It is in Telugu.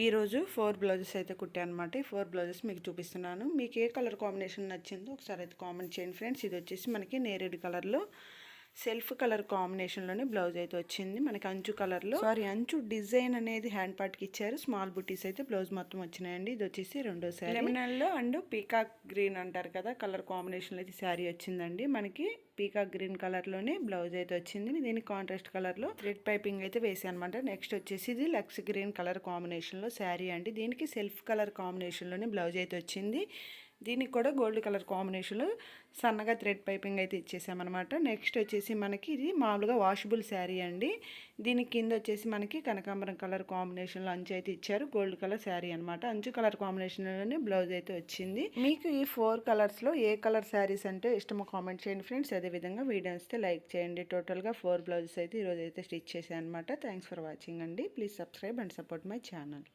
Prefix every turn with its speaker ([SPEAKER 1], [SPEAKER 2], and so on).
[SPEAKER 1] ఈరోజు 4 బ్లౌజెస్ అయితే కుట్టాను అనమాట. ఈ 4 బ్లౌజెస్ మీకు చూపిస్తున్నాను. మీకు ఏ కలర్ కాంబినేషన్ నచ్చిందో ఒకసారి అయితే కామెంట్ చేయండి ఫ్రెండ్స్. ఇది వచ్చేసి మనకి నేరేడు కలర్లో సెల్ఫ్ కలర్ కాంబినేషన్లోనే బ్లౌజ్ అయితే వచ్చింది. మనకి అంచు కలర్లో అంచు డిజైన్ అనేది హ్యాండ్ పార్ట్కి ఇచ్చారు. స్మాల్ బుటీస్ అయితే బ్లౌజ్ మొత్తం వచ్చినాయండి. ఇది వచ్చేసి రెండో శారీ లెమనల్లో అండ్ పీకాక్ గ్రీన్ అంటారు కదా, కలర్ కాంబినేషన్లో అయితే శారీ వచ్చిందండి. మనకి పీకాక్ గ్రీన్ కలర్లోనే బ్లౌజ్ అయితే వచ్చింది. దీనికి కాంట్రాస్ట్ కలర్లో థ్రెడ్ పైపింగ్ అయితే వేసాను అనమాట. నెక్స్ట్ వచ్చేసి ఇది లక్స్ గ్రీన్ కలర్ కాంబినేషన్లో శారీ అండి. దీనికి సెల్ఫ్ కలర్ కాంబినేషన్లోనే బ్లౌజ్ అయితే వచ్చింది. దీనికి కూడా గోల్డ్ కలర్ కాంబినేషన్లో సన్నగా థ్రెడ్ పైపింగ్ అయితే ఇచ్చేసామన్నమాట. నెక్స్ట్ వచ్చేసి మనకి ఇది మామూలుగా వాషబుల్ శారీ అండి. దీని కింద వచ్చేసి మనకి కనకాంబరం కలర్ కాంబినేషన్లో అంచు అయితే ఇచ్చారు. గోల్డ్ కలర్ శారీ అనమాట. అంచు కలర్ కాంబినేషన్లోనే బ్లౌజ్ అయితే వచ్చింది. మీకు ఈ 4 కలర్స్లో ఏ కలర్ శారీస్ అంటే ఇష్టమో కామెంట్ చేయండి ఫ్రెండ్స్. అదేవిధంగా వీడియో వస్తే లైక్ చేయండి. టోటల్గా 4 బ్లౌజెస్ అయితే ఈరోజు అయితే స్టిచ్ చేశాను అనమాట. థ్యాంక్స్ ఫర్ వాచింగ్ అండి. Please subscribe and support my channel.